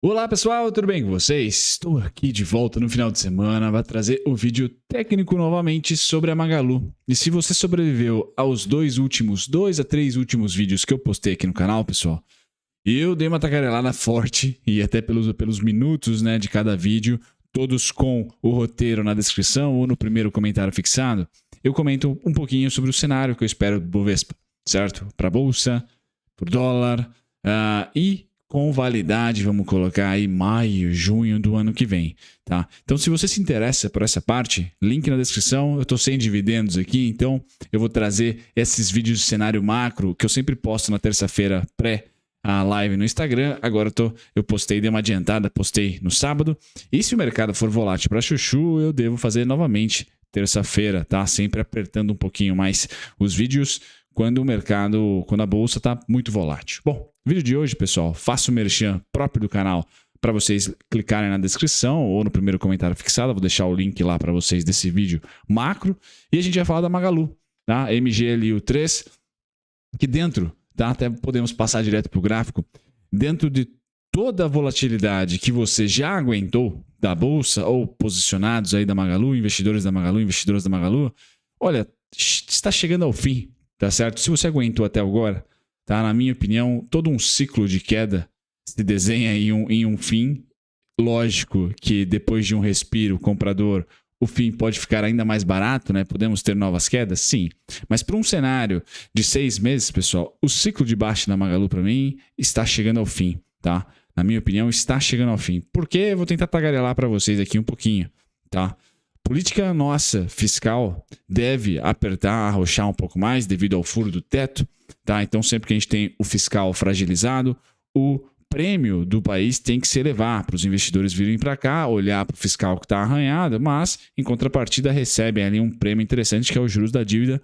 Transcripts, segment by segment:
Olá pessoal, tudo bem com vocês? Estou aqui de volta no final de semana para trazer o vídeo técnico novamente sobre a Magalu. E se você sobreviveu aos dois a três últimos vídeos que eu postei aqui no canal, pessoal, eu dei uma tagarelada forte e até pelos minutos, né, de cada vídeo, todos com o roteiro na descrição ou no primeiro comentário fixado, eu comento um pouquinho sobre o cenário que eu espero do Bovespa, certo? Para a Bolsa, por dólar e com validade, vamos colocar aí maio, junho do ano que vem, tá? Então, se você se interessa por essa parte, link na descrição, eu estou sem dividendos aqui, então eu vou trazer esses vídeos de cenário macro que eu sempre posto na terça-feira pré a live no Instagram. Agora eu postei, dei uma adiantada, postei no sábado. E se o mercado for volátil para chuchu, eu devo fazer novamente terça-feira, tá? Sempre apertando um pouquinho mais os vídeos quando a bolsa está muito volátil. Bom, vídeo de hoje, pessoal, faço o merchan próprio do canal para vocês clicarem na descrição ou no primeiro comentário fixado. Vou deixar o link lá para vocês desse vídeo macro. E a gente vai falar da Magalu, tá? MGLU3, que dentro, tá? Até podemos passar direto para o gráfico, dentro de toda a volatilidade que você já aguentou da bolsa ou posicionados aí da Magalu, investidores da Magalu, investidoras da Magalu, olha, está chegando ao fim. Tá certo? Se você aguentou até agora, tá? Na minha opinião, todo um ciclo de queda se desenha em um fim. Lógico que depois de um respiro comprador, o fim pode ficar ainda mais barato, né? Podemos ter novas quedas? Sim. Mas para um cenário de 6 meses, pessoal, o ciclo de baixa da Magalu, para mim, está chegando ao fim, tá? Na minha opinião, está chegando ao fim. Por quê? Eu vou tentar tagarelar para vocês aqui um pouquinho, tá? Política nossa fiscal deve apertar, arrochar um pouco mais devido ao furo do teto, tá? Então, sempre que a gente tem o fiscal fragilizado, o prêmio do país tem que se elevar para os investidores virem para cá, olhar para o fiscal que está arranhado, mas, em contrapartida, recebem ali um prêmio interessante que é os juros da dívida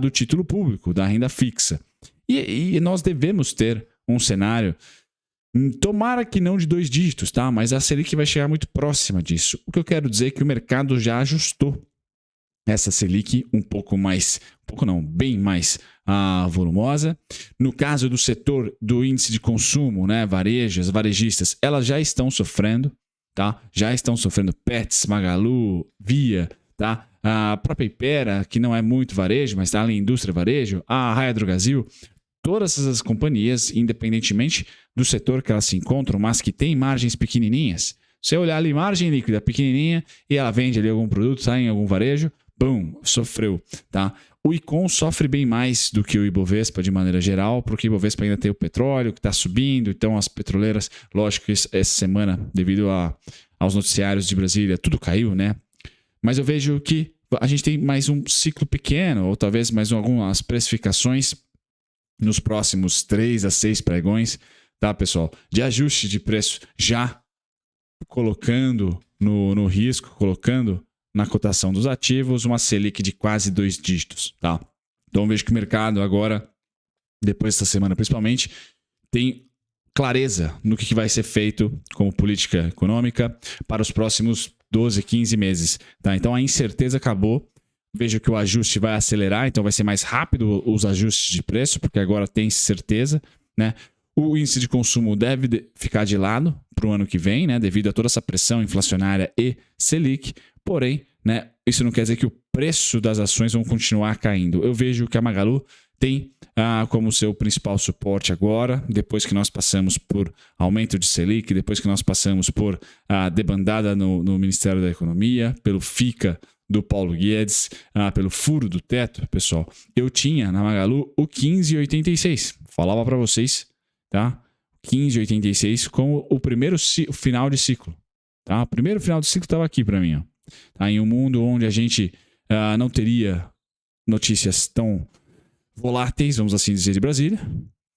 do título público, da renda fixa. E nós devemos ter um cenário, tomara que não de 2 dígitos, tá? Mas a Selic vai chegar muito próxima disso. O que eu quero dizer é que o mercado já ajustou essa Selic bem mais volumosa. No caso do setor do índice de consumo, né, as varejistas, elas já estão sofrendo, tá? Já estão sofrendo Pets, Magalu, Via, tá? A própria Hypera, que não é muito varejo, mas está ali em indústria varejo, a Raia Drogasil. Todas essas companhias, independentemente do setor que elas se encontram, mas que tem margens pequenininhas, você olhar ali, margem líquida pequenininha, e ela vende ali algum produto, sai em algum varejo, bum, sofreu, tá? O Icon sofre bem mais do que o Ibovespa de maneira geral, porque o Ibovespa ainda tem o petróleo que está subindo, então as petroleiras, lógico que essa semana, devido aos noticiários de Brasília, tudo caiu, né? Mas eu vejo que a gente tem mais um ciclo pequeno, ou talvez mais algumas precificações nos próximos 3 a 6 pregões, tá, pessoal? De ajuste de preço já colocando no risco, colocando na cotação dos ativos uma Selic de quase 2 dígitos, tá? Então vejo que o mercado agora, depois dessa semana principalmente, tem clareza no que vai ser feito como política econômica para os próximos 12, 15 meses, tá? Então a incerteza acabou. Vejo que o ajuste vai acelerar, então vai ser mais rápido os ajustes de preço, porque agora tem certeza, né? O índice de consumo deve ficar de lado para o ano que vem, né? Devido a toda essa pressão inflacionária e Selic. Porém, né, isso não quer dizer que o preço das ações vão continuar caindo. Eu vejo que a Magalu tem como seu principal suporte agora, depois que nós passamos por aumento de Selic, depois que nós passamos por debandada no Ministério da Economia, pelo FICA do Paulo Guedes, pelo furo do teto, pessoal. Eu tinha na Magalu o 15,86. Falava para vocês, tá? 15,86 como o primeiro final de ciclo, tá? O primeiro final de ciclo estava aqui para mim, ó. Tá? Em um mundo onde a gente não teria notícias tão voláteis, vamos assim dizer, de Brasília,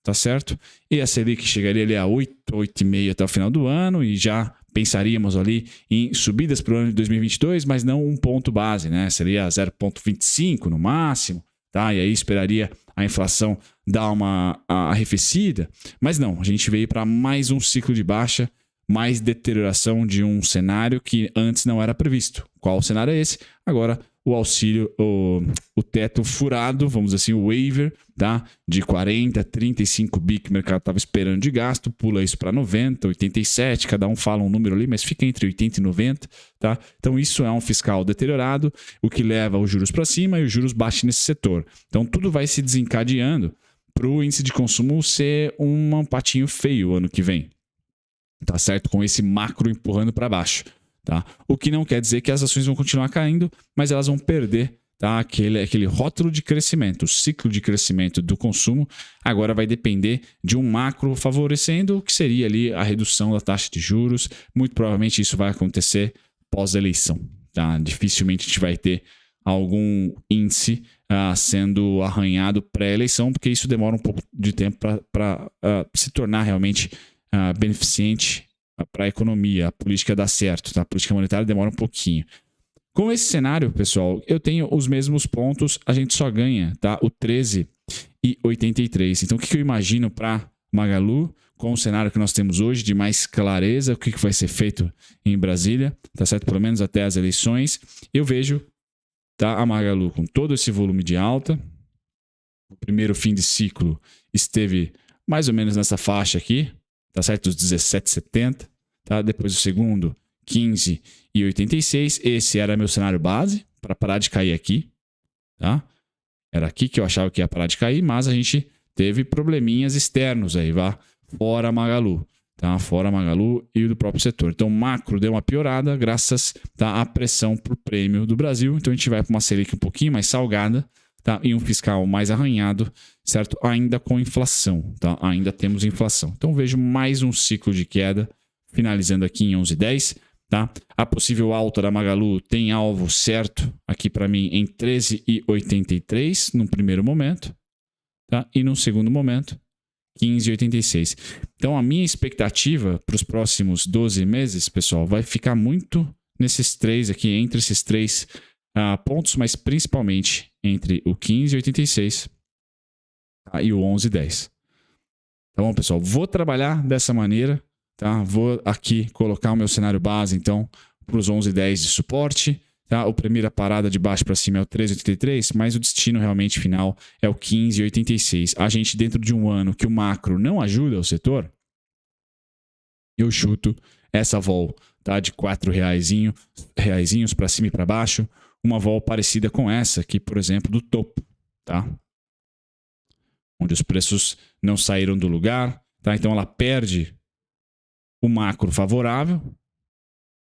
tá certo? E a Selic chegaria ali a 8, 8,5 até o final do ano e já pensaríamos ali em subidas para o ano de 2022, mas não um ponto base, né? Seria 0,25 no máximo, tá? E aí esperaria a inflação dar uma arrefecida, mas não, a gente veio para mais um ciclo de baixa, mais deterioração de um cenário que antes não era previsto. Qual cenário é esse? Agora o auxílio, o teto furado, vamos dizer assim, o waiver, tá? De 40, 35 bi que o mercado estava esperando de gasto, pula isso para 90, 87, cada um fala um número ali, mas fica entre 80 e 90, tá? Então isso é um fiscal deteriorado, o que leva os juros para cima e os juros baixam nesse setor. Então tudo vai se desencadeando para o índice de consumo ser um patinho feio ano que vem, tá certo? Com esse macro empurrando para baixo. Tá? O que não quer dizer que as ações vão continuar caindo, mas elas vão perder, tá? aquele rótulo de crescimento, o ciclo de crescimento do consumo agora vai depender de um macro favorecendo o que seria ali a redução da taxa de juros. Muito provavelmente isso vai acontecer pós-eleição. Tá? Dificilmente a gente vai ter algum índice sendo arranhado pré-eleição, porque isso demora um pouco de tempo para se tornar realmente beneficente para a economia, a política dá certo, tá? A política monetária demora um pouquinho. Com esse cenário, pessoal, eu tenho os mesmos pontos, a gente só ganha, tá? O 13,83. Então, o que eu imagino para Magalu, com o cenário que nós temos hoje, de mais clareza, o que vai ser feito em Brasília, tá certo? Pelo menos até as eleições, eu vejo, tá? A Magalu com todo esse volume de alta. O primeiro fim de ciclo esteve mais ou menos nessa faixa aqui, tá certo? Os 17,70, tá? Depois o segundo, 15,86. Esse era meu cenário base para parar de cair aqui, tá? Era aqui que eu achava que ia parar de cair, mas a gente teve probleminhas externos aí, fora Magalu, tá? Fora Magalu e do próprio setor. Então, o macro deu uma piorada graças, tá, à pressão pro prêmio do Brasil. Então, a gente vai para uma Selic um pouquinho mais salgada, tá? E um fiscal mais arranhado, certo? Ainda com inflação, tá? Ainda temos inflação. Então, vejo mais um ciclo de queda, finalizando aqui em 11,10, tá? A possível alta da Magalu tem alvo certo aqui para mim em 13,83 num primeiro momento, tá? E num segundo momento, 15,86. Então, a minha expectativa para os próximos 12 meses, pessoal, vai ficar muito nesses três aqui, entre esses três pontos, mas principalmente entre o 15,86 e o 11,10. Tá bom, pessoal? Vou trabalhar dessa maneira, tá? Vou aqui colocar o meu cenário base, então, para os 11,10 de suporte. Tá? A primeira parada de baixo para cima é o 13,83, mas o destino realmente final é o 15,86. A gente, dentro de um ano que o macro não ajuda o setor, eu chuto essa vol, tá? De R$4 para cima e para baixo, uma vol parecida com essa aqui, por exemplo, do topo, tá? Onde os preços não saíram do lugar, tá? Então ela perde o macro favorável,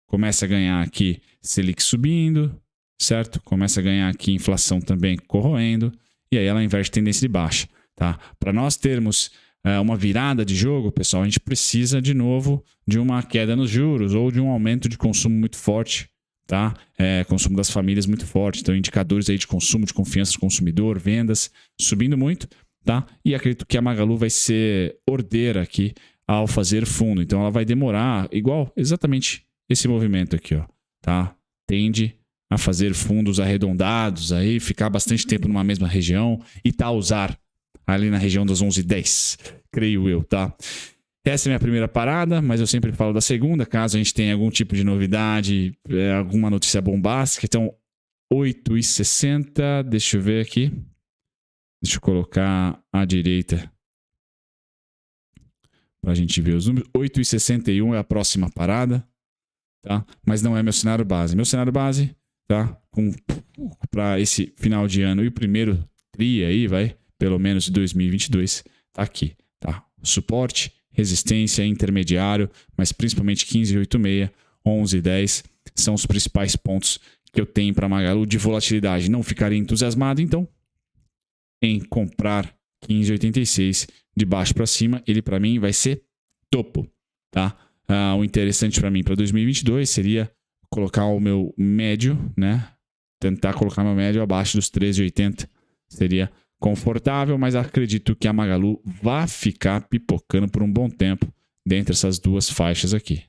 começa a ganhar aqui Selic subindo, certo? Começa a ganhar aqui inflação também corroendo, e aí ela inverte tendência de baixa, tá? Para nós termos uma virada de jogo, pessoal, a gente precisa de novo de uma queda nos juros ou de um aumento de consumo muito forte, tá? Consumo das famílias muito forte, então indicadores aí de consumo, de confiança do consumidor, vendas subindo muito, tá? E acredito que a Magalu vai ser ordeira aqui ao fazer fundo, então ela vai demorar igual exatamente esse movimento aqui, ó, tá? Tende a fazer fundos arredondados aí, ficar bastante tempo numa mesma região e usar ali na região das 11,10, creio eu, tá? Essa é a minha primeira parada, mas eu sempre falo da segunda, caso a gente tenha algum tipo de novidade, alguma notícia bombástica. Então, 8,60, deixa eu ver aqui. Deixa eu colocar à direita para a gente ver os números. 8,61 é a próxima parada, tá? Mas não é meu cenário base. Meu cenário base, tá? Para esse final de ano e o primeiro TRI aí, pelo menos de 2022, tá aqui, tá? Suporte, resistência, intermediário, mas principalmente 15,86, 11,10 são os principais pontos que eu tenho para Magalu de volatilidade. Não ficaria entusiasmado, então, em comprar 15,86 de baixo para cima. Ele, para mim, vai ser topo, tá? O interessante para mim para 2022 seria colocar o meu médio, né? Tentar colocar meu médio abaixo dos 13,80. Seria confortável, mas acredito que a Magalu vai ficar pipocando por um bom tempo dentre essas duas faixas aqui,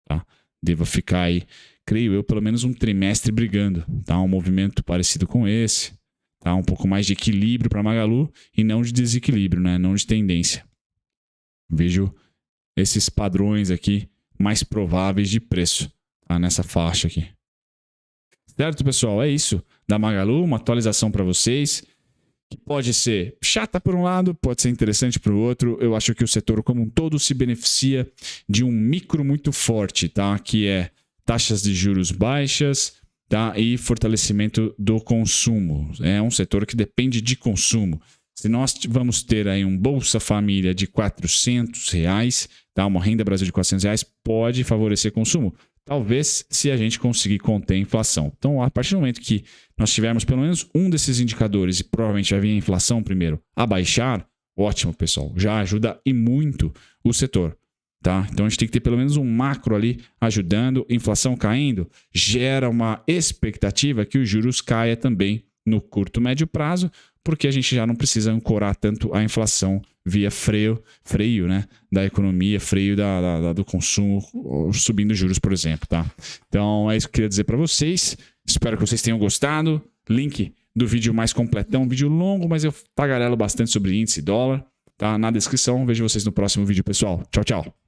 tá? Deva ficar aí, creio eu, pelo menos um trimestre brigando, tá? Um movimento parecido com esse, tá? Um pouco mais de equilíbrio para Magalu e não de desequilíbrio, né? Não de tendência. Vejo esses padrões aqui mais prováveis de preço, tá? Nessa faixa aqui. Certo, pessoal? É isso da Magalu, uma atualização para vocês, que pode ser chata por um lado, pode ser interessante para o outro. Eu acho que o setor como um todo se beneficia de um micro muito forte, tá? Que é taxas de juros baixas, tá? E fortalecimento do consumo. É um setor que depende de consumo. Se nós vamos ter aí um Bolsa Família de R$400, tá? Uma renda Brasil de R$400, pode favorecer consumo. Talvez se a gente conseguir conter a inflação. Então, a partir do momento que nós tivermos pelo menos um desses indicadores, e provavelmente vai vir a inflação primeiro, a baixar, ótimo, pessoal. Já ajuda e muito o setor. Tá? Então, a gente tem que ter pelo menos um macro ali ajudando. Inflação caindo, gera uma expectativa que os juros caia também no curto, médio prazo, porque a gente já não precisa ancorar tanto a inflação via freio, né, da economia, freio do consumo, subindo juros, por exemplo, tá? Então, é isso que eu queria dizer para vocês. Espero que vocês tenham gostado. Link do vídeo mais completão, um vídeo longo, mas eu tagarelo bastante sobre índice e dólar, tá? Na descrição. Vejo vocês no próximo vídeo, pessoal. Tchau, tchau.